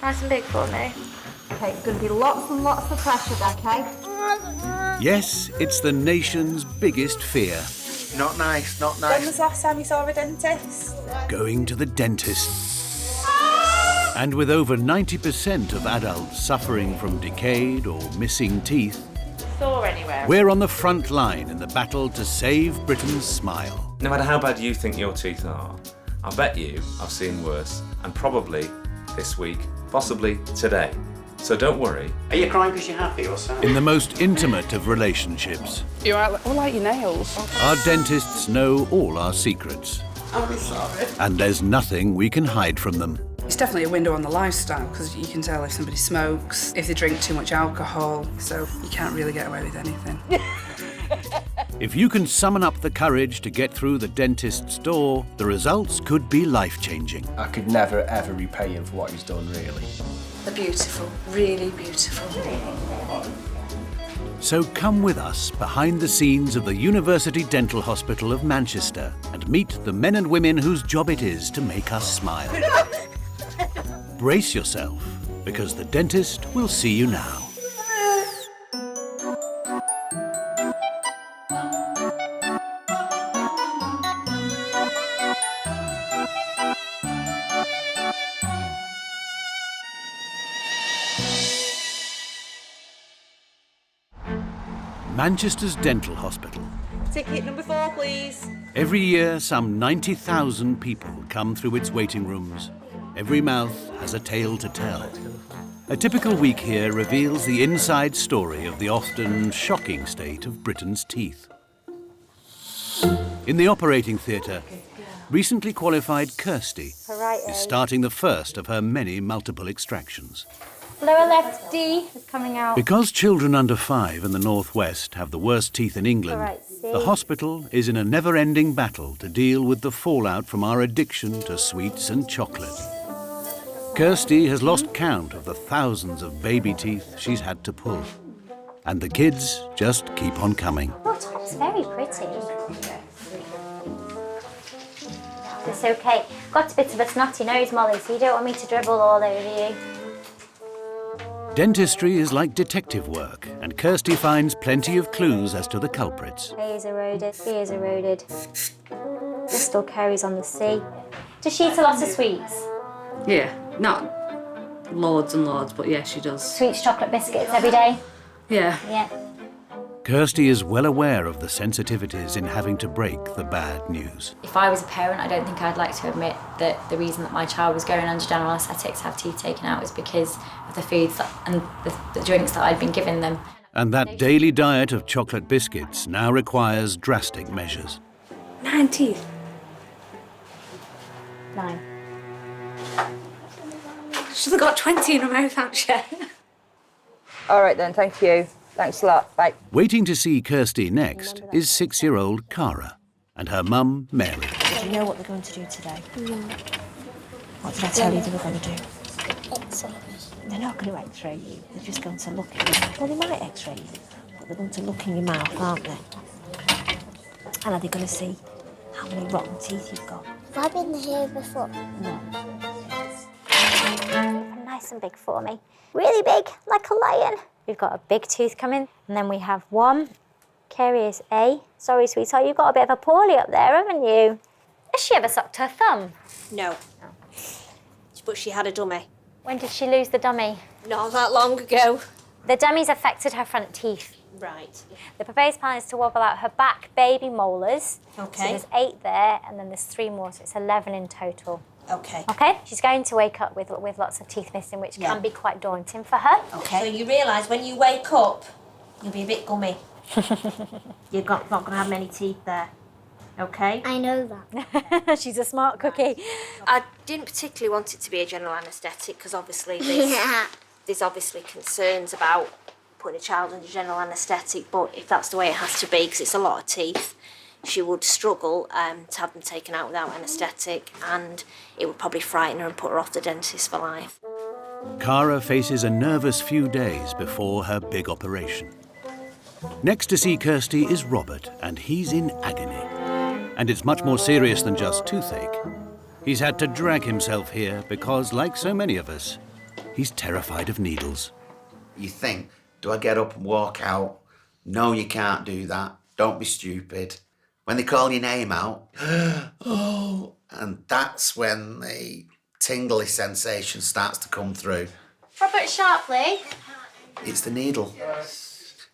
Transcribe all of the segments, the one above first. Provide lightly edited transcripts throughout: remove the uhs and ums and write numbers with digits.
Nice and big for me. Okay, it's going to be lots and lots of pressure, okay? Yes, it's the nation's biggest fear. Not nice, not When nice. was the last time you saw a dentist? Going to the dentist. And with over 90% of adults suffering from decayed or missing teeth, Sore anywhere? we're on the front line in the battle to save Britain's smile. No matter how bad you think your teeth are, I bet you I've seen worse, and probably this week, possibly today. So don't worry. Are you crying because you're happy or sad? In the most intimate of relationships, You are like your nails. our dentists know all our secrets. I'm sorry. And there's nothing we can hide from them. It's definitely a window on the lifestyle because you can tell if somebody smokes, if they drink too much alcohol, so you can't really get away with anything. If you can summon up the courage to get through the dentist's door, the results could be life-changing. I could never, ever repay him for what he's done, really. They're beautiful, really beautiful. So come with us behind the scenes of the University Dental Hospital of Manchester and meet the men and women whose job it is to make us smile. Brace yourself, because the dentist will see you now. Manchester's Dental Hospital. Ticket number 4, please. Every year, some 90,000 people come through its waiting rooms. Every mouth has a tale to tell. A typical week here reveals the inside story of the often shocking state of Britain's teeth. In the operating theatre, recently qualified Kirsty is starting the first of her many multiple extractions. Lower left D is coming out. Because children under 5 in the northwest have the worst teeth in England, the hospital is in a never-ending battle to deal with the fallout from our addiction to sweets and chocolate. Kirsty has lost count of the thousands of baby teeth she's had to pull. And the kids just keep on coming. Oh, it's very pretty. It's okay. Got a bit of a snotty nose, Molly, so you don't want me to dribble all over you. Dentistry is like detective work, and Kirsty finds plenty of clues as to the culprits. A is eroded, B is eroded. Distal caries on the C. Does she eat a lot of sweets? Yeah, not loads and loads, but yeah, she does. Sweets, chocolate biscuits every day? Yeah. Yeah. Kirsty is well aware of the sensitivities in having to break the bad news. If I was a parent, I don't think I'd like to admit that the reason that my child was going under general anaesthetics to have teeth taken out was because of the foods and the drinks that I'd been giving them. And that daily diet of chocolate biscuits now requires drastic measures. 9 teeth. 9. She's got 20 in her mouth, hasn't she? All right then, thank you. Thanks a lot. Bye. Waiting to see Kirsty next is 6-year-old Cara and her mum, Mary. Do you know what they're going to do today? No. What did I tell you they were going to do? X-ray. They're not going to X-ray you. They're just going to look at you. Well, they might X-ray you, but they're going to look in your mouth, aren't they? And are they going to see how many rotten teeth you've got? Have I been here before? No. Nice and big for me. Really big, like a lion. We've got a big tooth coming, and then we have 1. Caries A. Sorry, sweetheart, you've got a bit of a poorly up there, haven't you? Has she ever sucked her thumb? No. But she had a dummy. When did she lose the dummy? Not that long ago. The dummy's affected her front teeth. Right. The proposed plan is to wobble out her back baby molars. Okay. So there's 8 there, and then there's 3 more, so it's 11 in total. Okay. Okay? She's going to wake up with lots of teeth missing, which can be quite daunting for her. Okay. So you realise when you wake up, you'll be a bit gummy. You're not going to have many teeth there. Okay? I know that. She's a smart cookie. I didn't particularly want it to be a general anaesthetic because obviously there's obviously concerns about putting a child under general anaesthetic, but if that's the way it has to be, because it's a lot of teeth, she would struggle to have them taken out without anaesthetic, and it would probably frighten her and put her off the dentist for life. Cara faces a nervous few days before her big operation. Next to see Kirsty is Robert, and he's in agony. And it's much more serious than just toothache. He's had to drag himself here because, like so many of us, he's terrified of needles. You think, do I get up and walk out? No, you can't do that. Don't be stupid. When they call your name out, oh, and that's when the tingly sensation starts to come through. Robert, sharply. It's the needle.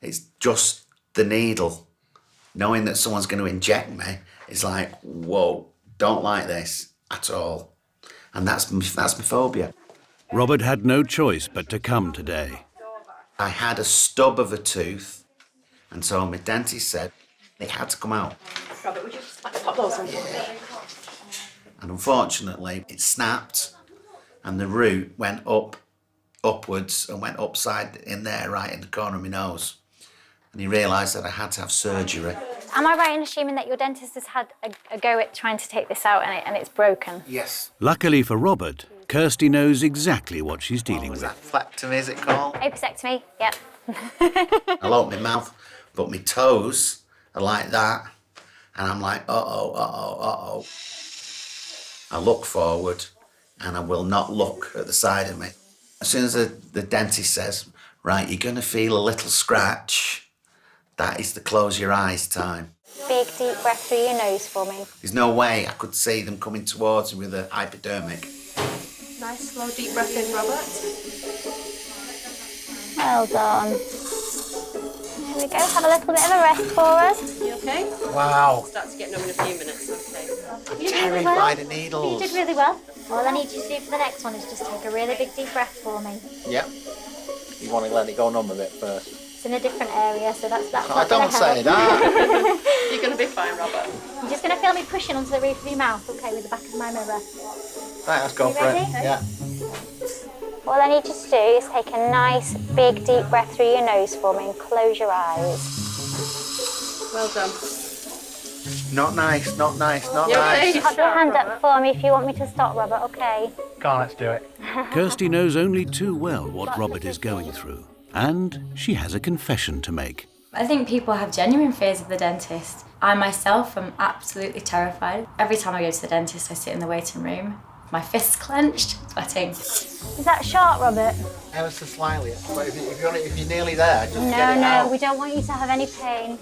It's just the needle. Knowing that someone's going to inject me is like, whoa, don't like this at all. And that's my phobia. Robert had no choice but to come today. I had a stub of a tooth, and so my dentist said it had to come out. Robert, would you just pop those on for me? And unfortunately, it snapped, and the root went upwards and went upside in there, right in the corner of my nose. And he realised that I had to have surgery. Am I right in assuming that your dentist has had a go at trying to take this out and it's broken? Yes. Luckily for Robert, Kirsty knows exactly what she's dealing with. Flectomy, is it called? Apicectomy, yep. I'll open my mouth, but my toes are like that. And I'm like, uh-oh. I look forward, and I will not look at the side of me. As soon as the dentist says, right, you're going to feel a little scratch, that is the close your eyes time. Big, deep breath through your nose for me. There's no way I could see them coming towards me with a hypodermic. Nice, slow, deep breath in, Robert. Well done. There we go, have a little bit of a rest for us. You okay? Wow. Start to get numb in a few minutes, okay. You did really Terrified well. of needles. You did really well. All I need you to do for the next one is just take a really big deep breath for me. Yep. You want to let it go numb a bit first? It's in a different area, so that's I not don't say that. You're going to be fine, Robert. You're just going to feel me pushing onto the roof of your mouth, okay, with the back of my mirror. Right, let's go You for ready? it. Yeah. All I need you to do is take a nice, big, deep breath through your nose for me and close your eyes. Well done. Not nice, not nice, not You nice. okay? Pop your hand up for me if you want me to stop, Robert, okay? Go on, let's do it. Kirsty knows only too well what Robert is going through. And she has a confession to make. I think people have genuine fears of the dentist. I myself am absolutely terrified. Every time I go to the dentist, I sit in the waiting room, my fists clenched, sweating. Is that sharp, Robert? Ever so slightly. But if you're nearly there, just get it No, out. we don't want you to have any pain.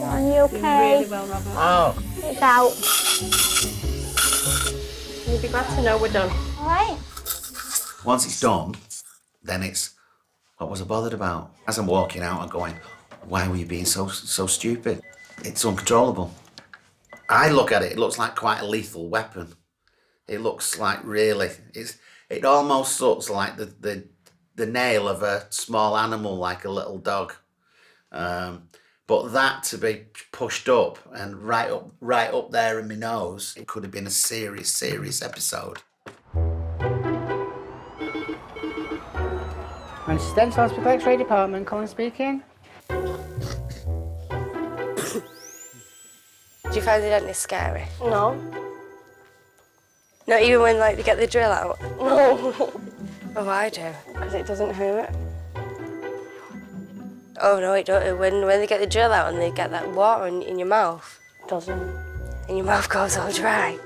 Are you okay? Really well, Robert. Oh. It's out. You'll be glad to know we're done. All right. Once it's done, then it's, what was I bothered about? As I'm walking out, I'm going, why were you being so stupid? It's uncontrollable. I look at it, it looks like quite a lethal weapon. It looks like really, it almost looks like the nail of a small animal, like a little dog. But that to be pushed up and right up there in my nose, it could have been a serious episode. Manchester Hospital X-ray department, Colin speaking. Do you find the dentist scary? No. Not even when like they get the drill out? No. Oh, I do. Because it doesn't hurt. Oh no, it don't. When they get the drill out and they get that water in your mouth. It doesn't. And your mouth goes all dry.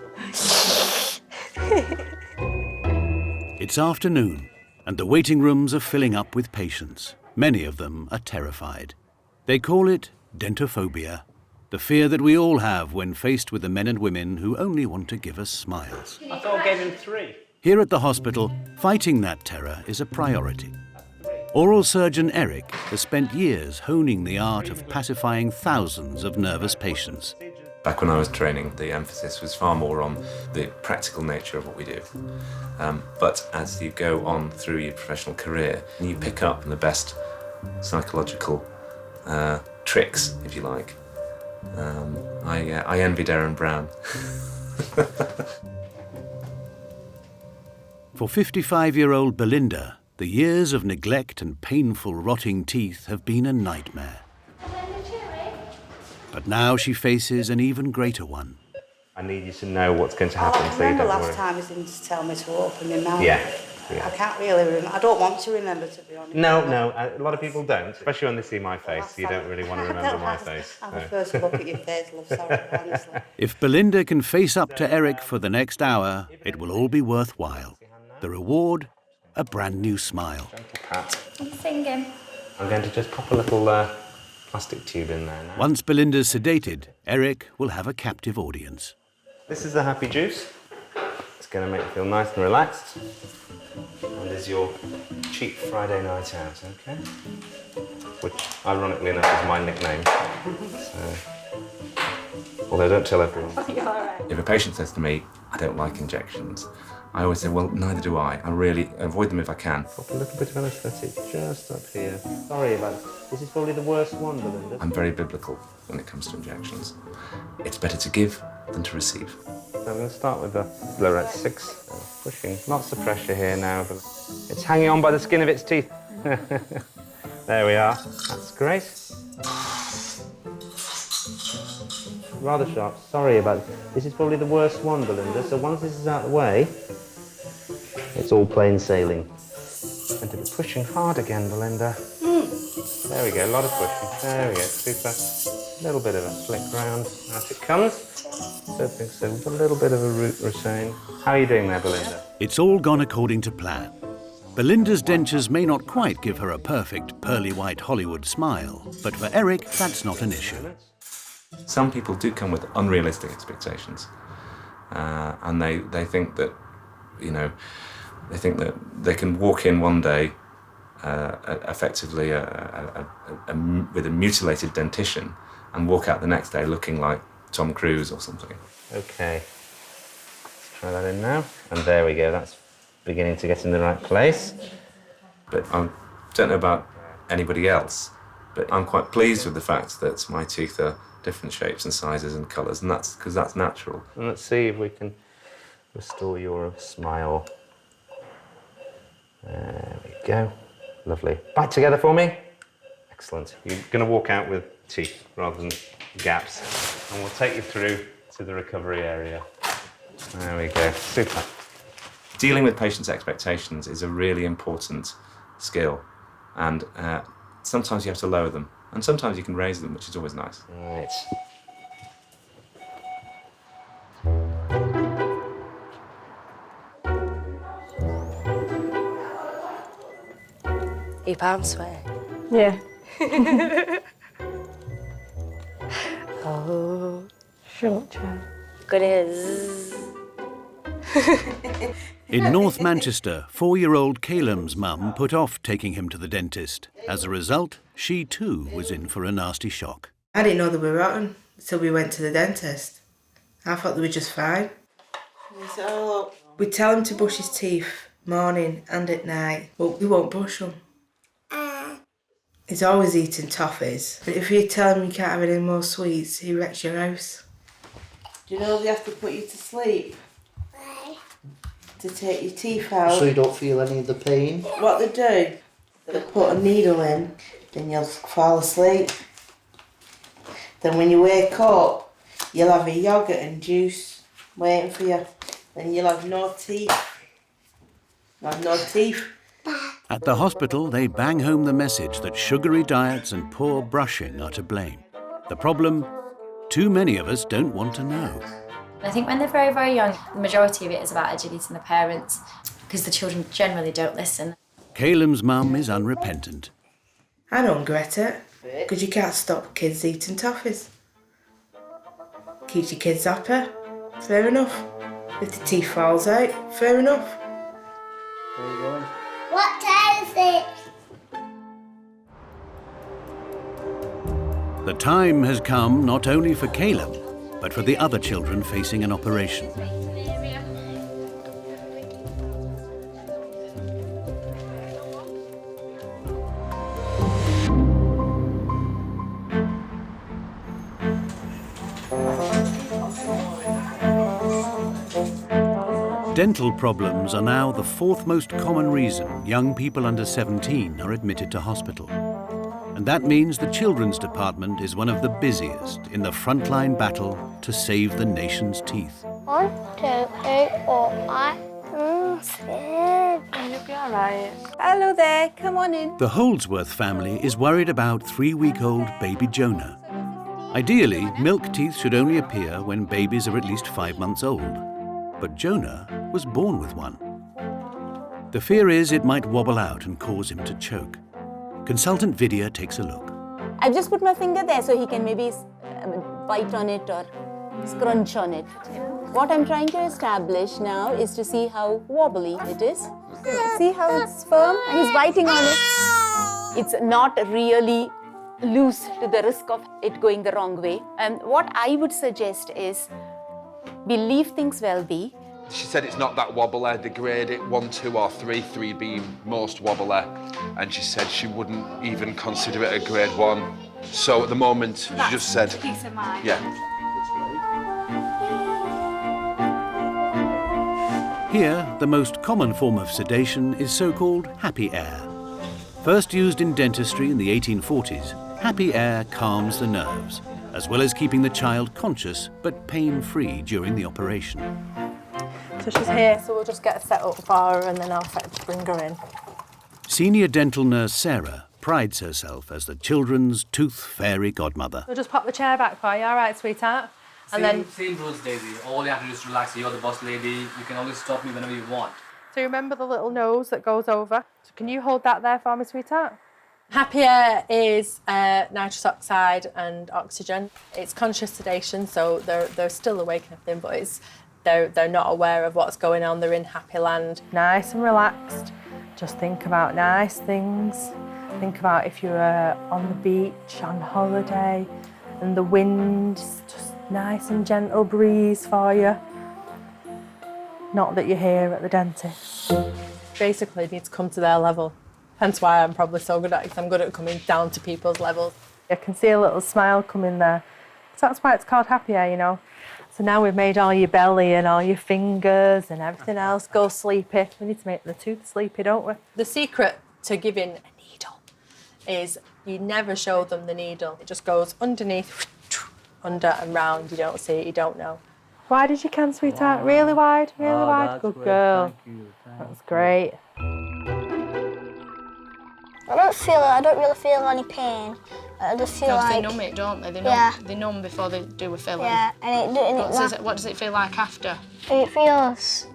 It's afternoon, and the waiting rooms are filling up with patients. Many of them are terrified. They call it dentophobia, the fear that we all have when faced with the men and women who only want to give us smiles. I thought I gave him 3. Here at the hospital, fighting that terror is a priority. Oral surgeon Eric has spent years honing the art of pacifying thousands of nervous patients. Back when I was training, the emphasis was far more on the practical nature of what we do. But as you go on through your professional career, you pick up the best psychological tricks, if you like. I envy Darren Brown. For 55-year-old Belinda, the years of neglect and painful rotting teeth have been a nightmare. But now she faces an even greater one. I need you to know what's going to happen, I so you remember don't last worry. time he didn't tell me to open my mouth. Yeah. I can't really remember. I don't want to remember, to be honest. No, a lot of people don't, especially when they see my face. You don't really want to remember my face. Have a first look at your face, love, sorry, honestly. If Belinda can face up to Eric for the next hour, it will all be worthwhile. The reward, a brand new smile. Thank you, Pat. I'm singing. I'm going to just pop a little plastic tube in there now. Once Belinda's sedated, Eric will have a captive audience. This is the happy juice. It's going to make you feel nice and relaxed. And there's your cheap Friday night out, okay? Which, ironically enough, is my nickname. So, although don't tell everyone. If a patient says to me, I don't like injections, I always say, well, neither do I. I really avoid them if I can. Pop a little bit of anaesthetic just up here. Sorry about it. This is probably the worst one, Belinda. I'm very biblical when it comes to injections. It's better to give than to receive. So I'm going to start with the lower at 6. Pushing. Lots of pressure here now, but it's hanging on by the skin of its teeth. There we are. That's great. Rather sharp. Sorry about it. This is probably the worst one, Belinda. So once this is out of the way, it's all plain sailing. And to be pushing hard again, Belinda. There we go. A lot of pushing. There we go. Super. A little bit of a flick round. Out it comes. Don't think so. We've got a little bit of a root retain. How are you doing there, Belinda? It's all gone according to plan. Belinda's dentures may not quite give her a perfect pearly white Hollywood smile, but for Eric, that's not an issue. Some people do come with unrealistic expectations, and they think that, you know, they think that they can walk in one day effectively with a mutilated dentition and walk out the next day looking like Tom Cruise or something. Okay. Let's try that in now. And there we go. That's beginning to get in the right place. But I don't know about anybody else, but I'm quite pleased with the fact that my teeth are different shapes and sizes and colours, and that's because that's natural. And let's see if we can restore your smile. There we go. Lovely. Bite together for me. Excellent. You're going to walk out with teeth rather than gaps. And we'll take you through to the recovery area. There we go. Super. Dealing with patients' expectations is a really important skill, and sometimes you have to lower them, and sometimes you can raise them, which is always nice. Right. Your palms sweat. Yeah. Oh. Shut up. Gonna hear zzz. In North Manchester, 4-year-old Caleb's mum put off taking him to the dentist. As a result, she too was in for a nasty shock. I didn't know they were rotten until we went to the dentist. I thought they were just fine. We'd tell him to brush his teeth morning and at night, but we won't brush them. He's always eating toffees, but if you tell him you can't have any more sweets, he wrecks your house. Do you know they have to put you to sleep? To take your teeth out. So you don't feel any of the pain? What they do, they put a needle in, then you'll fall asleep. Then when you wake up, you'll have a yoghurt and juice waiting for you. Then you'll have no teeth. You'll have no teeth. At the hospital, they bang home the message that sugary diets and poor brushing are to blame. The problem? Too many of us don't want to know. I think when they're very, very young, the majority of it is about educating the parents, because the children generally don't listen. Caleb's mum is unrepentant. I don't regret it, because you can't stop kids eating toffees. Keeps your kids happy, fair enough. If the teeth falls out, fair enough. Where are you going? What time is it? The time has come not only for Caleb, but for the other children facing an operation. Dental problems are now the 4th most common reason young people under 17 are admitted to hospital. And that means the children's department is one of the busiest in the frontline battle to save the nation's teeth. 1, 2, 3, 4, 5, 6. You'll be all right. Hello there, come on in. The Holdsworth family is worried about 3-week-old baby Jonah. Ideally, milk teeth should only appear when babies are at least 5 months old. But Jonah was born with one. The fear is it might wobble out and cause him to choke. Consultant Vidya takes a look. I've just put my finger there so he can maybe bite on it or scrunch on it. What I'm trying to establish now is to see how wobbly it is. See how it's firm? And he's biting on it. It's not really loose to the risk of it going the wrong way. What I would suggest is we leave things well be. She said it's not that wobbly. They grade it 1, 2 or 3, 3 being most wobbly. And she said she wouldn't even consider it a grade 1. So at the moment, she just said, peace of mind. Yeah. Here, the most common form of sedation is so-called happy air. First used in dentistry in the 1840s, happy air calms the nerves, as well as keeping the child conscious but pain-free during the operation. So she's here, so we'll just get her set up for her and then I'll bring her in. Senior dental nurse Sarah prides herself as the children's tooth fairy godmother. We'll just pop the chair back for you, all right, sweetheart? And then Same rules, Daisy. All you have to do is relax. You're the boss lady. You can always stop me whenever you want. So remember the little nose that goes over? So can you hold that there for me, sweetheart? Happy air is nitrous oxide and oxygen. It's conscious sedation, so they're still awake and everything, but they're not aware of what's going on. They're in happy land. Nice and relaxed. Just think about nice things. Think about if you were on the beach, on holiday, and the wind, just nice and gentle breeze for you. Not that you're here at the dentist. Basically, you need to come to their level. Hence why I'm probably so good at it, because I'm good at coming down to people's levels. I can see a little smile coming there. So that's why it's called happy air, you know. So now we've made all your belly and all your fingers and everything else go sleepy. We need to make the tooth sleepy, don't we? The secret to giving a needle is you never show them the needle. It just goes underneath, under and round. You don't see it, you don't know. Wide as you can, sweetheart. Really wide, really wide. Good girl. That's great. I don't really feel any pain. I just feel like... They numb it, don't they? They numb before they do a filling. Yeah, and what does it feel like after? It feels...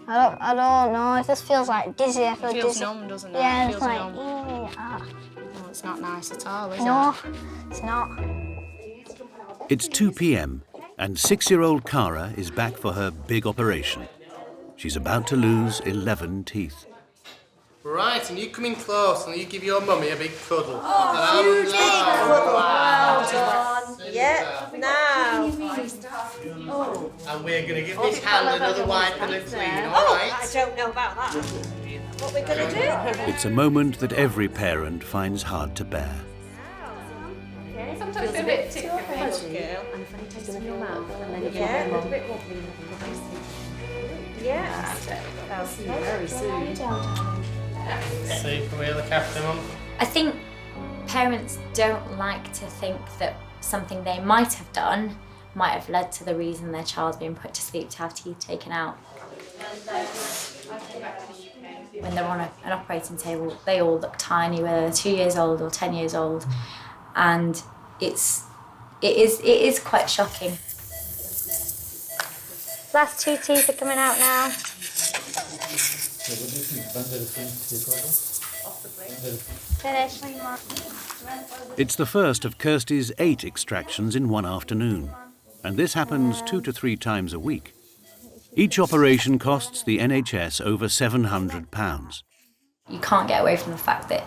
I don't know, it just feels like dizzy. I feel it feels dizzy. numb, doesn't it? Yeah, it it's feels like... numb. Well, it's not nice at all, is it? No, it's not. It's 2 p.m. and 6-year-old Cara is back for her big operation. She's about to lose 11 teeth. Right, and you come in close and you give your mummy a big cuddle. Huge big cuddle. Wow. Yeah, now. And we're going to give this hand another wipe and a clean, all right? I don't know about that. What we're going to do? It's a moment that every parent finds hard to bear. Sometimes a bit too And a funny taste in your mouth, and then you get a bit wobbly. Yeah. I'll see you very soon. Super, we look after Mum. I think parents don't like to think that something they might have done might have led to the reason their child's been put to sleep to have teeth taken out. When they're on an operating table, they all look tiny, whether they're 2 years old or 10 years old, and it is quite shocking. Last 2 teeth are coming out now. Finish. It's the first of Kirsty's 8 extractions in one afternoon, and this happens 2 to 3 times a week. Each operation costs the NHS over £700. You can't get away from the fact that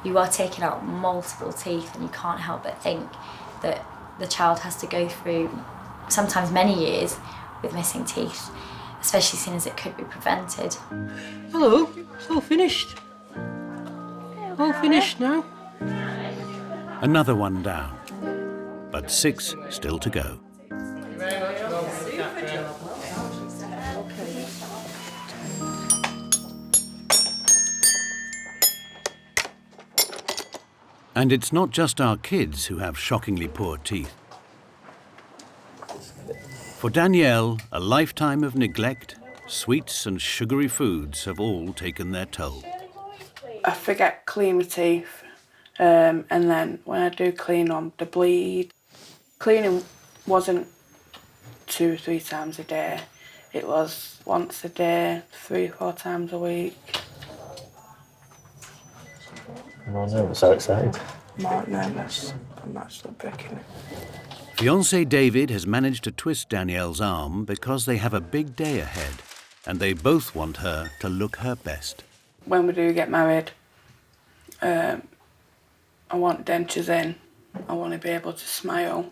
you are taking out multiple teeth, and you can't help but think that the child has to go through sometimes many years with missing teeth, especially seeing as it could be prevented. Hello, it's all finished. All finished now. Another one down, but 6 still to go. And it's not just our kids who have shockingly poor teeth. For Danielle, a lifetime of neglect, sweets and sugary foods have all taken their toll. I forget clean my teeth, and then when I do clean them, they bleed. Cleaning wasn't 2 or 3 times a day. It was once a day, 3 or 4 times a week. Oh no, I'm so excited. I'm not nervous. I'm actually breaking it. Fiancé David has managed to twist Danielle's arm because they have a big day ahead, and they both want her to look her best. When we do get married, I want dentures in. I want to be able to smile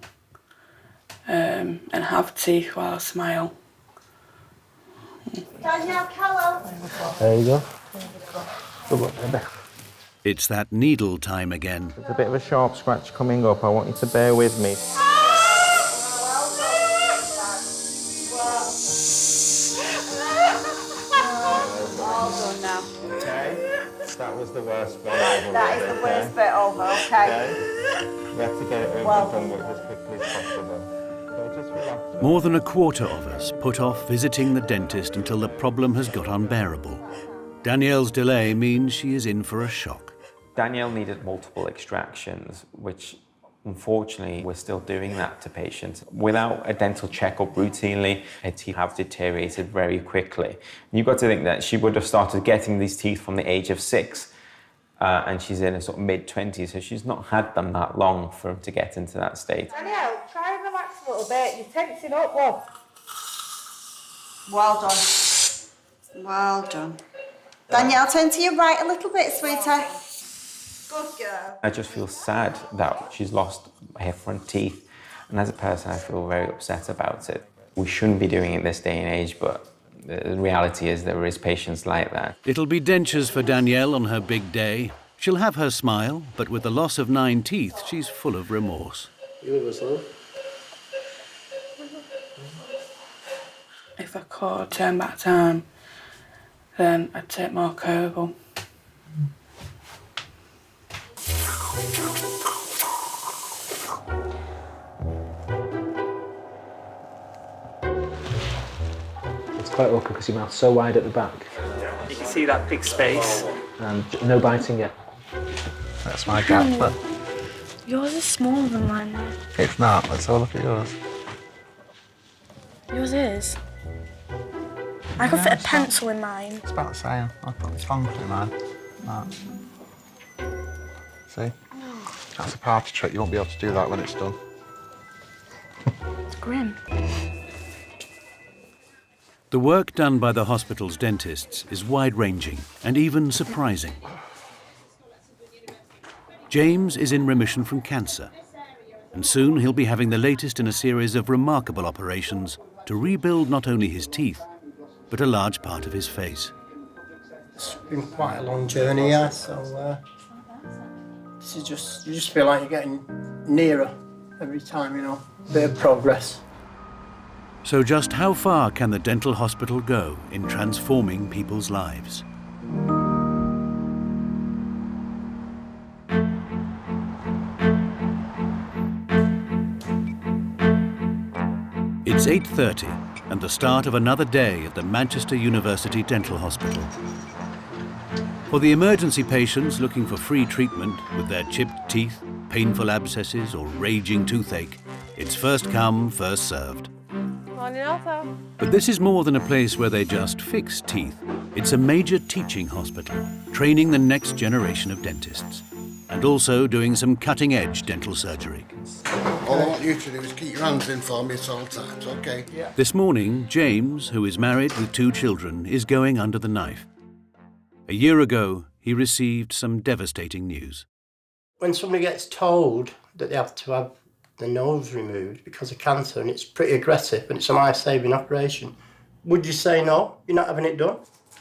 and have teeth while I smile. Danielle, hello. There you go. Good luck, baby. It's that needle time again. There's a bit of a sharp scratch coming up. I want you to bear with me. All done now. Okay. That was the worst bit. That is the worst bit over, okay. We have to get it over and done with as quickly as possible. So just relax. More than a quarter of us put off visiting the dentist until the problem has got unbearable. Danielle's delay means she is in for a shock. Danielle needed multiple extractions, which unfortunately we're still doing that to patients. Without a dental checkup routinely, her teeth have deteriorated very quickly. You've got to think that she would have started getting these teeth from the age of 6, and she's in her sort of mid-20s, so she's not had them that long for them to get into that state. Danielle, try and relax a little bit. You're tensing up, love. Well done. Well done. Danielle, turn to your right a little bit, sweetheart. Good girl. I just feel sad that she's lost her front teeth, and as a person I feel very upset about it. We shouldn't be doing it this day and age, but the reality is there is patients like that. It'll be dentures for Danielle on her big day. She'll have her smile, but with the loss of 9 teeth, she's full of remorse. You with us, love? If I could turn back time, then I'd take more care of them. It's quite awkward because your mouth's so wide at the back. You can see that big space. And no biting yet. That's my gap, but Yours is smaller than mine now. it's not. Let's have a look at yours. Yours is. I could fit a pencil in mine. It's about the same. I've got this long through mine. That. See? That's a party trick. You won't be able to do that when it's done. It's grim. The work done by the hospital's dentists is wide-ranging and even surprising. James is in remission from cancer, and soon he'll be having the latest in a series of remarkable operations to rebuild not only his teeth, but a large part of his face. It's been quite a long journey, yeah, so this is just, you just feel like you're getting nearer every time, you know, a bit of progress. So just how far can the dental hospital go in transforming people's lives? It's 8:30 and the start of another day at the Manchester University Dental Hospital. For the emergency patients looking for free treatment with their chipped teeth, painful abscesses or raging toothache, it's first come, first served. Morning, Alpha. But this is more than a place where they just fix teeth. It's a major teaching hospital, training the next generation of dentists, and also doing some cutting-edge dental surgery. All I want you to do is keep your hands in for me at all times, okay? Yeah. This morning, James, who is married with 2 children, is going under the knife. A year ago, he received some devastating news. When somebody gets told that they have to have the nose removed because of cancer, and it's pretty aggressive and it's a life-saving operation, would you say no, you're not having it done?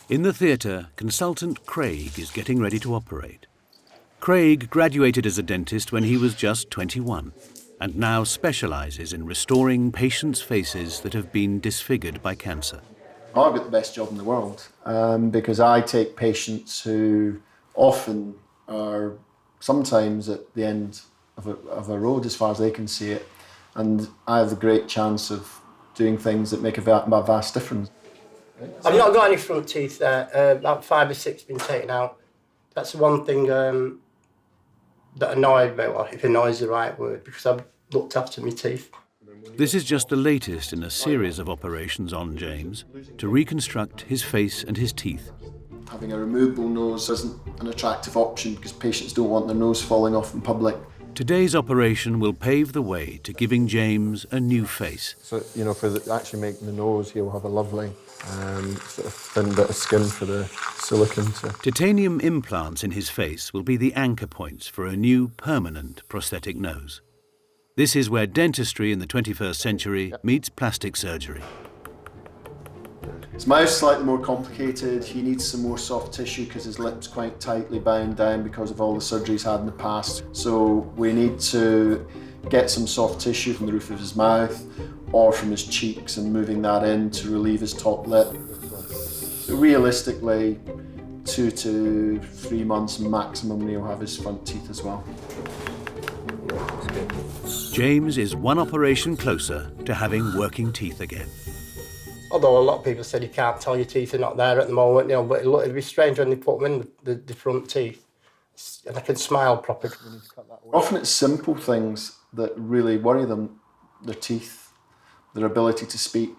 In the theatre, consultant Craig is getting ready to operate. Craig graduated as a dentist when he was just 21 and now specialises in restoring patients' faces that have been disfigured by cancer. I've got the best job in the world because I take patients who often are sometimes at the end of a road as far as they can see it, and I have the great chance of doing things that make a vast difference. I've not got any front teeth there, about 5 or 6 been taken out. That's the one thing that annoyed me, well, if annoy is the right word, because I've looked after my teeth. This is just the latest in a series of operations on James to reconstruct his face and his teeth. Having a removable nose isn't an attractive option because patients don't want their nose falling off in public. Today's operation will pave the way to giving James a new face. So, you know, for actually making the nose, he'll have a lovely sort of thin bit of skin for the silicone to... Titanium implants in his face will be the anchor points for a new permanent prosthetic nose. This is where dentistry in the 21st century meets plastic surgery. His mouth's slightly more complicated. He needs some more soft tissue because his lip's quite tightly bound down because of all the surgery he's had in the past. So we need to get some soft tissue from the roof of his mouth or from his cheeks and moving that in to relieve his top lip. So realistically, 2 to 3 months maximum, he'll have his front teeth as well. James is one operation closer to having working teeth again. Although a lot of people said you can't tell your teeth are not there at the moment, you know, but it'd be strange when they put them in the front teeth and I can smile properly. Often it's simple things that really worry them. Their teeth, their ability to speak,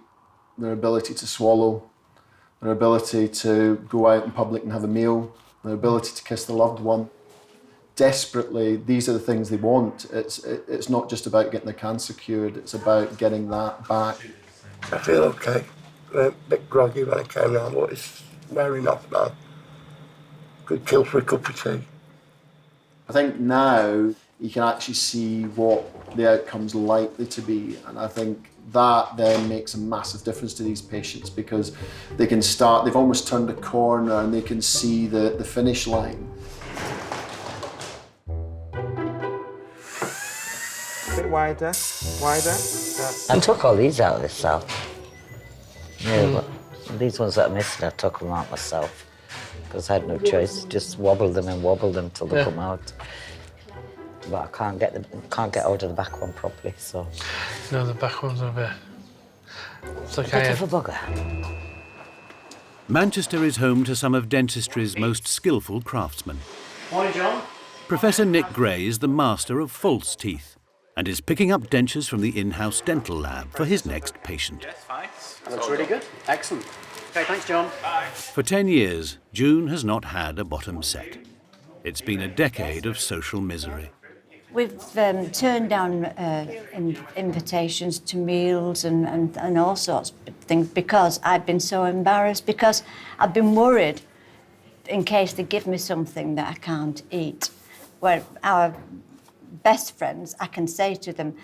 their ability to swallow, their ability to go out in public and have a meal, their ability to kiss the loved one. Desperately, these are the things they want. It's not just about getting their cancer cured, it's about getting that back. I feel okay. A bit groggy when I came round, but it's wearing off now. Good kill for a cup of tea. I think now you can actually see what the outcome's likely to be, and I think that then makes a massive difference to these patients because they can start, they've almost turned a corner and they can see the finish line. A bit wider. I took all these out of this cell. Yeah, but these ones that are missing, I took them out myself because I had no choice. Just wobble them till they come out. But I can't get out of the back one properly, so. No, the back one's a bit. It's Bit of a bugger. Manchester is home to some of dentistry's most skillful craftsmen. Morning, John. Professor Nick Gray is the master of false teeth and is picking up dentures from the in-house dental lab for his next patient. That looks really good. Excellent. Okay, thanks, John. Bye. For 10 years, June has not had a bottom set. It's been a decade of social misery. We've turned down invitations to meals and all sorts of things because I've been so embarrassed, because I've been worried in case they give me something that I can't eat. Where our best friends, I can say to them,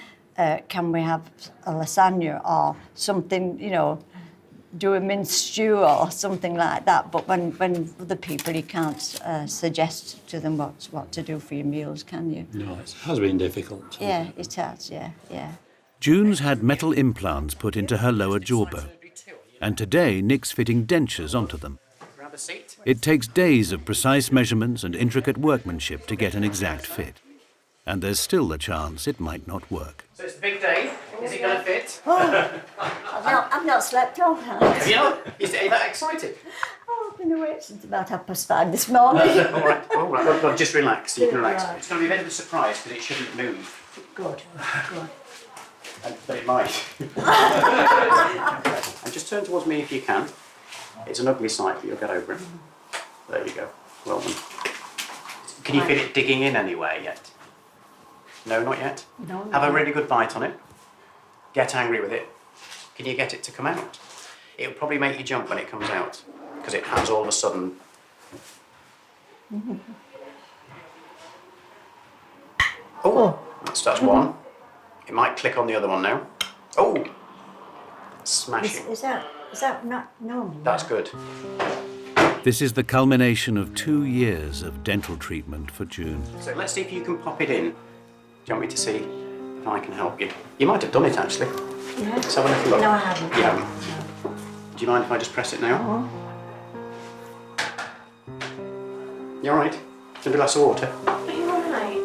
can we have a lasagna or something, you know, do a minced stew or something like that. But when other people, you can't suggest to them what to do for your meals, can you? No, it has been difficult. Yeah, it has, yeah. June's had metal implants put into her lower jawbone, and today Nick's fitting dentures onto them. It takes days of precise measurements and intricate workmanship to get an exact fit. And there's still the chance it might not work. So it's the big day. Is it going to fit? Oh, I've not slept all night. Have you not? Are you that excited? Oh, I've been awake since about 5:30 this morning. all right. Well, just relax. You can relax. Right. It's going to be a bit of a surprise because it shouldn't move. Good. But it might. And just turn towards me if you can. It's an ugly sight, but you'll get over it. There you go. Well done. Can you feel it digging in anywhere yet? No, not yet? No. Have a really good bite on it. Get angry with it. Can you get it to come out? It'll probably make you jump when it comes out, because it has all of a sudden. Oh, so that's one. It might click on the other one now. Oh, smashing. Is that not normal? That's good. This is the culmination of 2 years of dental treatment for June. So let's see if you can pop it in. Do you want me to see if I can help you? You might have done it actually. Yeah. Let's have a little look. No, I haven't. You haven't? Do you mind if I just press it now? You all right? Do you want a glass of water? Are you all right?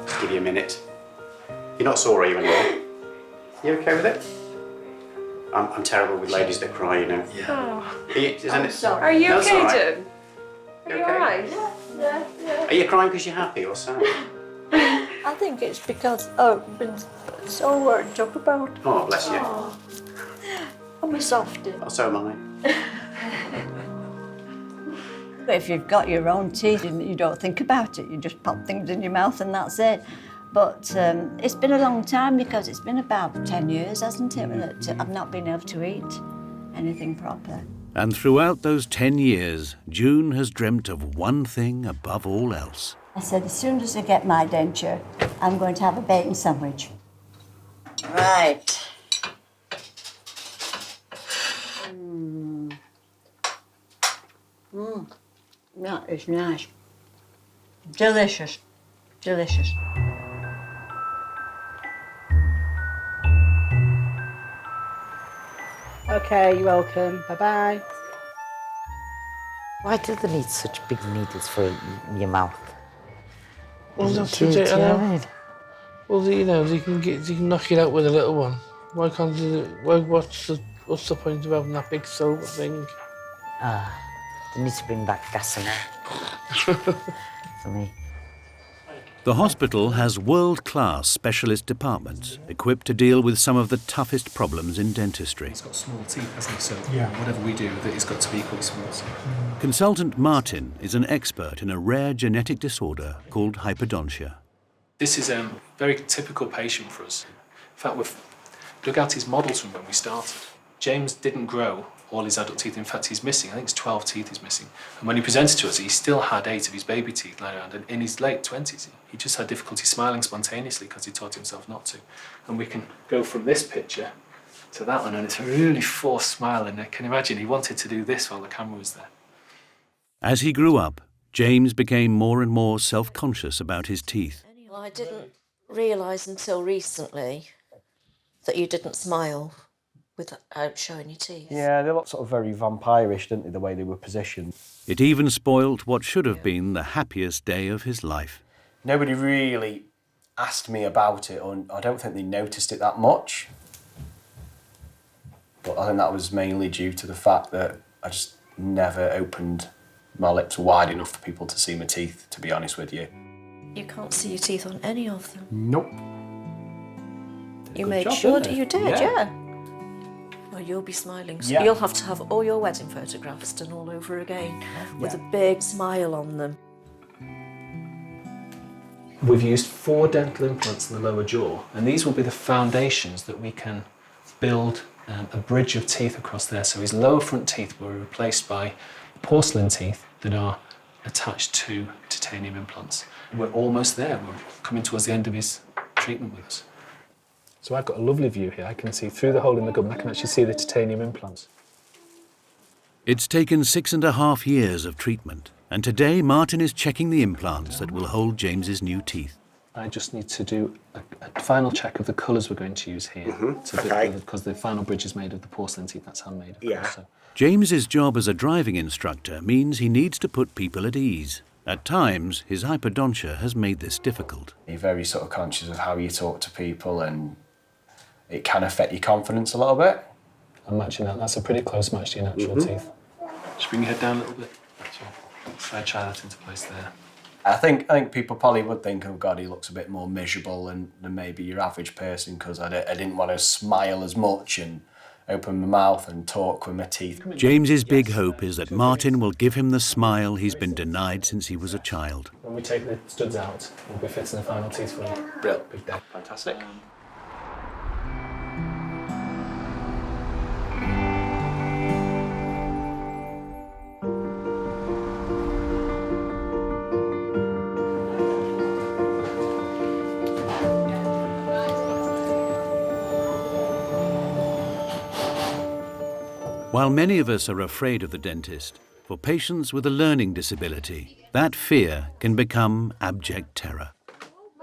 Just give you a minute. You're not sore, are you, anymore? You okay with it? I'm terrible with ladies that cry, you know. Oh. I'm sorry. Are you okay, Jim? Are you all right? Yeah. Are you crying because you're happy or sad? I think it's because I've been so worked up about it. Oh, bless you. Oh. I'm a softie. Oh, so am I. If you've got your own teeth and you don't think about it, you just pop things in your mouth and that's it. But it's been a long time because it's been about 10 years, hasn't it, that I've not been able to eat anything proper. And throughout those 10 years, June has dreamt of one thing above all else. I said, as soon as I get my denture, I'm going to have a bacon sandwich. Right. That is nice. Delicious. Delicious. Okay, you're welcome. Bye-bye. Why do they need such big needles for your mouth? Well, Is it that's cute, it, do you know what I I mean? know. Well, you know, they can knock it out with a little one. Why can't they do it? What's the point of having that big silver thing? They need to bring back gas and air for me. The hospital has world-class specialist departments equipped to deal with some of the toughest problems in dentistry. He's got small teeth, hasn't he? So Yeah. whatever we do, that he's got to be equally small. So. Consultant Martin is an expert in a rare genetic disorder called hypodontia. This is a very typical patient for us. In fact, we've dug out his models from when we started. James didn't grow all his adult teeth. In fact, he's missing. I think it's 12 teeth he's missing. And when he presented to us, he still had 8 of his baby teeth lying around. And in his late 20s, he just had difficulty smiling spontaneously because he taught himself not to. And we can go from this picture to that one, and it's a really forced smile. And I can imagine he wanted to do this while the camera was there. As he grew up, James became more and more self-conscious about his teeth. Well, I didn't realise until recently that you didn't smile without showing your teeth. Yeah, they look sort of very vampirish, didn't they, the way they were positioned. It even spoilt what should have been the happiest day of his life. Nobody really asked me about it, or I don't think they noticed it that much. But I think that was mainly due to the fact that I just never opened my lips wide enough for people to see my teeth, to be honest with you. You can't see your teeth on any of them. Nope. You Good made job, sure didn't that they? you did, Yeah. yeah. Well, you'll be smiling. So Yeah. you'll have to have all your wedding photographs done all over again with a big smile on them. We've used 4 dental implants in the lower jaw, and these will be the foundations that we can build a bridge of teeth across there. So his lower front teeth were replaced by porcelain teeth that are attached to titanium implants. We're almost there. We're coming towards the end of his treatment with us. So I've got a lovely view here. I can see through the hole in the gum, I can actually see the titanium implants. It's taken 6.5 years of treatment, and today Martin is checking the implants that will hold James's new teeth. I just need to do a final check of the colours we're going to use here. Because the final bridge is made of the porcelain teeth, that's handmade. Yeah. So. James's job as a driving instructor means he needs to put people at ease. At times, his hypodontia has made this difficult. You're very sort of conscious of how you talk to people, and it can affect your confidence a little bit. I'm matching that. That's a pretty close match to your natural teeth. Just bring your head down a little bit. Try that into place there. I think people probably would think, oh God, he looks a bit more miserable than maybe your average person, because I didn't want to smile as much and open my mouth and talk with my teeth. James's big hope is that Martin will give him the smile he's been denied since he was a child. When we take the studs out, we'll be fitting the final teeth for you. Brilliant. Big day. Fantastic. While many of us are afraid of the dentist, for patients with a learning disability, that fear can become abject terror.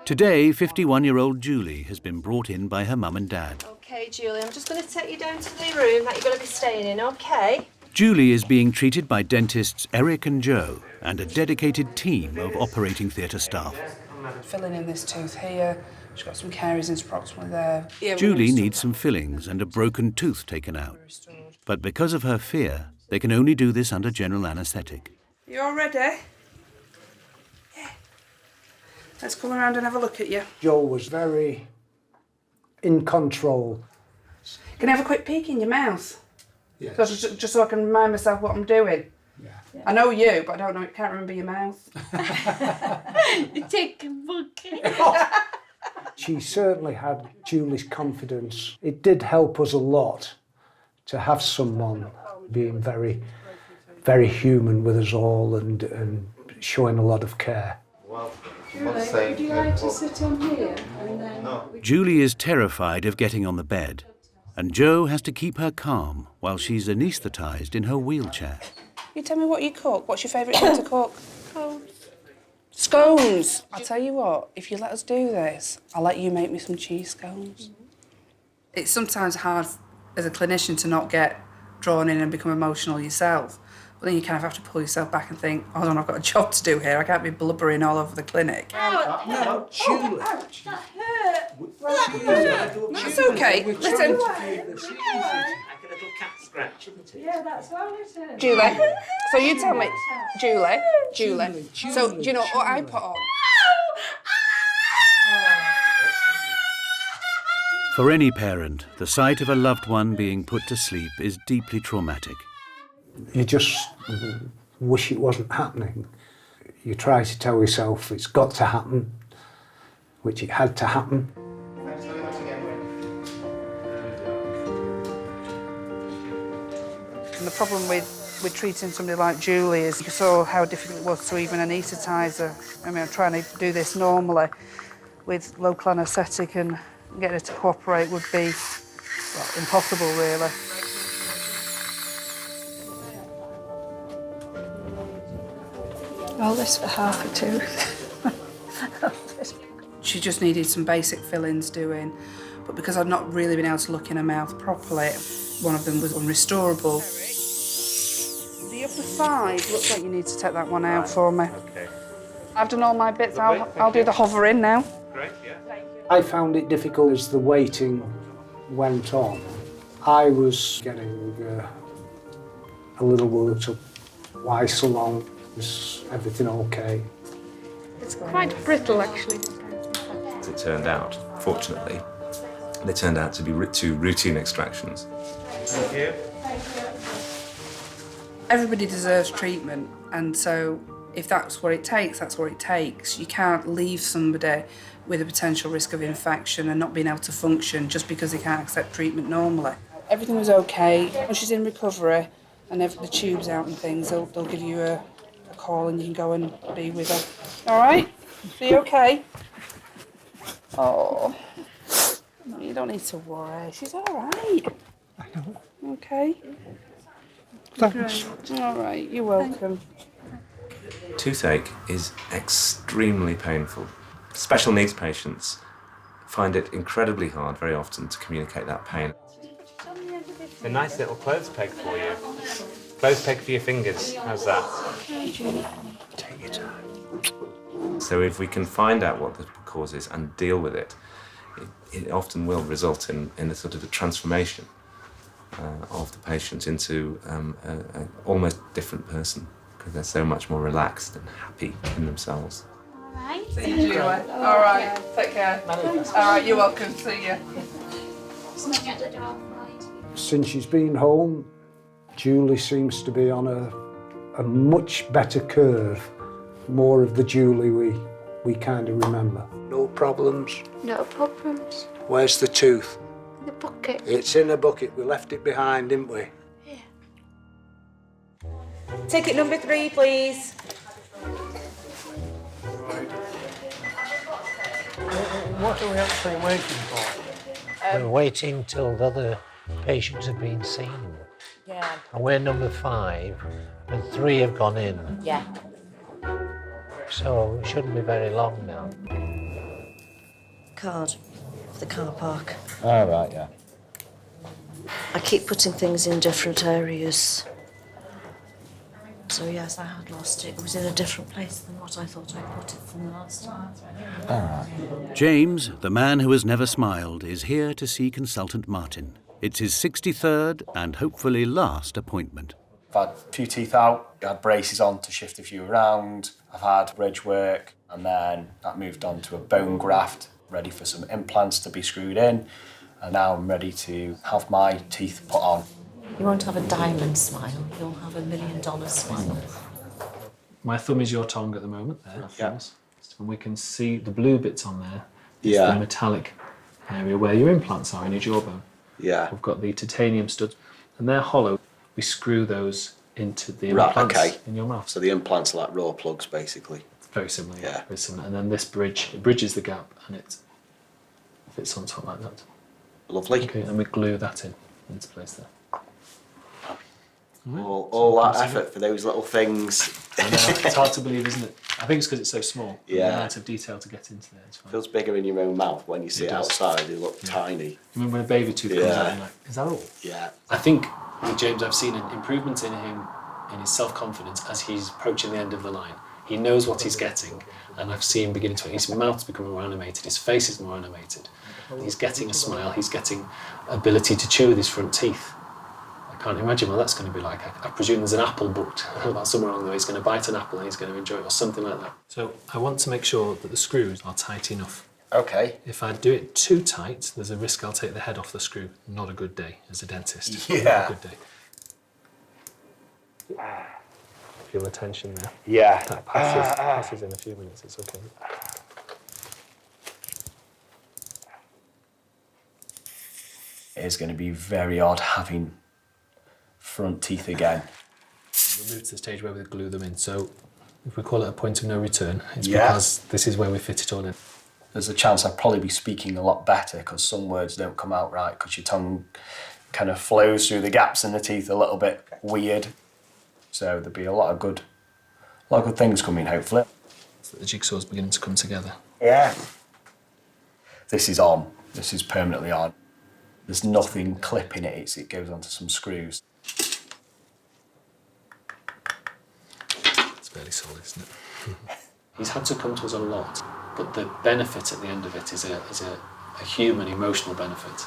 Today, 51-year-old Julie has been brought in by her mum and dad. Okay, Julie, I'm just going to take you down to the room that you're going to be staying in, okay? Julie is being treated by dentists Eric and Joe and a dedicated team of operating theatre staff. Filling in this tooth here. She's got some caries approximately there. Yeah, Julie needs some fillings and a broken tooth taken out. But because of her fear, they can only do this under general anaesthetic. You all ready? Yeah. Let's come around and have a look at you. Joe was very in control. Can I have a quick peek in your mouth? Yeah. So just so I can remind myself what I'm doing. Yeah. I know you, but I don't know. Can't remember your mouth. You take a monkey. She certainly had Julie's confidence. It did help us a lot to have someone being very, very human with us all and showing a lot of care. Julie, would you like to sit on here? And then... No. Julie is terrified of getting on the bed, and Jo has to keep her calm while she's anaesthetised in her wheelchair. You tell me what you cook. What's your favourite thing to cook? Scones. I'll tell you what, if you let us do this, I'll let you make me some cheese scones. It's sometimes hard as a clinician to not get drawn in and become emotional yourself. But then you kind of have to pull yourself back and think, hold on, I've got a job to do here. I can't be blubbering all over the clinic. No, Julie. Ouch, that hurt. That's okay. Listen. Yeah, that's what it is. Julie, so you tell me, Julie. So, do you know what I put on? For any parent, the sight of a loved one being put to sleep is deeply traumatic. You just wish it wasn't happening. You try to tell yourself it's got to happen, which it had to happen. And the problem with treating somebody like Julie is you saw how difficult it was to even anaesthetise her. I mean, I'm trying to do this normally with local anaesthetic and getting her to cooperate would be, well, impossible, really. All this for half a tooth. She just needed some basic fillings doing, but because I'd not really been able to look in her mouth properly, one of them was unrestorable. The upper 5 looks like you need to take that one out for me. Okay. I've done all my bits. I'll do the hovering now. Great, yeah. I found it difficult as the waiting went on. I was getting a little worked up. Why so long? Is everything okay? It's quite brittle, actually. As it turned out, fortunately, they turned out to be 2 routine extractions. Thank you. Everybody deserves treatment, and so if that's what it takes, that's what it takes. You can't leave somebody with a potential risk of infection and not being able to function just because they can't accept treatment normally. Everything was okay. When she's in recovery and the tube's out and things, they'll give you a call and you can go and be with her. All right? Are you okay? Oh, no, you don't need to worry. She's all right. I know. Okay. Thanks. All right, you're welcome. Toothache is extremely painful. Special needs patients find it incredibly hard very often to communicate that pain. A nice little clothes peg for you. Clothes peg for your fingers. How's that? Take your time. So if we can find out what the cause is and deal with it, it often will result in a sort of a transformation of the patient into an almost different person because they're so much more relaxed and happy in themselves. All right. See you, Julie. All right. Take care. All right, you're welcome. See you. Since she's been home, Julie seems to be on a much better curve, more of the Julie we kind of remember. No problems? No problems. Where's the tooth? The bucket. It's in a bucket. We left it behind, didn't we? Yeah. Ticket number 3, please. What are we actually waiting for? We're waiting till the other patients have been seen. Yeah. And we're number 5, and 3 have gone in. Yeah. So it shouldn't be very long now. Card for the car park. Oh, right, yeah. I keep putting things in different areas. So yes, I had lost it. It was in a different place than what I thought I put it from the last time. All right. James, the man who has never smiled, is here to see consultant Martin. It's his 63rd and hopefully last appointment. I've had a few teeth out, I had braces on to shift a few around, I've had bridge work, and then that moved on to a bone graft, ready for some implants to be screwed in, and now I'm ready to have my teeth put on. You won't have a diamond smile, you'll have $1 million smile. My thumb is your tongue at the moment there. Yeah. And we can see the blue bits on there. It's Yeah. the metallic area where your implants are in your jawbone. Yeah. We've got the titanium studs, and they're hollow. We screw those into the Right, implants okay. in your mouth. So the implants are like raw plugs, basically. Very similar, Yeah. very similar. And then this bridge, it bridges the gap and it fits on top like that. Lovely. Okay, and we glue that into place there. All that effort for those little things. I know, it's hard to believe, isn't it? I think it's because it's so small. Yeah. The amount of detail to get into there. It's fine. Feels bigger in your own mouth when you see It it does. outside. They look tiny. You remember when a baby tooth comes out and you're like, is that all? Yeah. I think with James, I've seen an improvement in him, in his self-confidence as he's approaching the end of the line. He knows what he's getting, and I've seen him beginning to, his mouth's becoming more animated, his face is more animated. He's getting a smile, he's getting ability to chew with his front teeth. I can't imagine what that's going to be like. I presume there's an apple booked about somewhere along the way. He's going to bite an apple and he's going to enjoy it, or something like that. So I want to make sure that the screws are tight enough. Okay. If I do it too tight, there's a risk I'll take the head off the screw. Not a good day as a dentist. Yeah. Not a good day. Feel the tension there. Yeah. That passes in a few minutes, it's okay. It is going to be very odd having front teeth again. We'll move to the stage where we glue them in. So if we call it a point of no return, it's Yeah. because this is where we fit it all in. There's a chance I'd probably be speaking a lot better because some words don't come out right because your tongue kind of flows through the gaps in the teeth a little bit weird. So there'll be a lot of good things coming, hopefully. So the jigsaw's beginning to come together. Yeah. This is on. This is permanently on. There's nothing clipping it. It goes onto some screws. It's fairly solid, isn't it? He's had to come to us a lot, but the benefit at the end of it is a human, emotional benefit,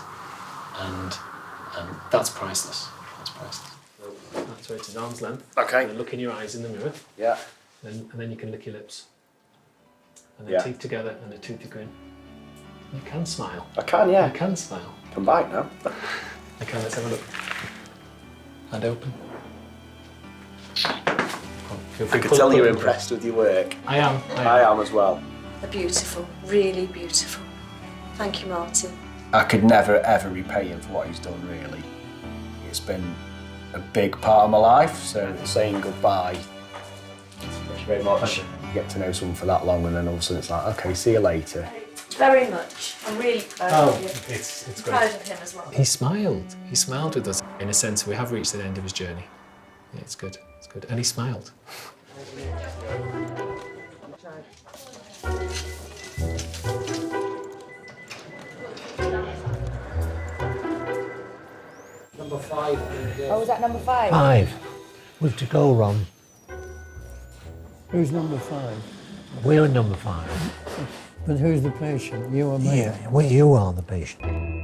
and that's priceless. That's priceless. So that's where it is, arm's length. Okay. And then look in your eyes in the mirror. Yeah. And then you can lick your lips. And then Yeah. teeth together and a toothy grin. You can smile. I can, yeah. You can smile. Come back now. Okay, let's have a look. And open. Feel free I to can tell put you're it in. impressed with your work. I am. I am as well. They're beautiful, really beautiful. Thank you, Martin. I could never ever repay him for what he's done, really. It's been a big part of my life, so saying goodbye, thank you very much. You get to know someone for that long and then all of a sudden it's like, okay, see you later. Very much. I'm really proud of you. It's Proud great. of him as well. He smiled. He smiled with us. In a sense, we have reached the end of his journey. Yeah, it's good. It's good. And he smiled. Number 5. Oh, was that number 5? 5. We've to go, Ron. Who's number 5? We're number 5. But who's the patient? You or me? Yeah, well, you are the patient.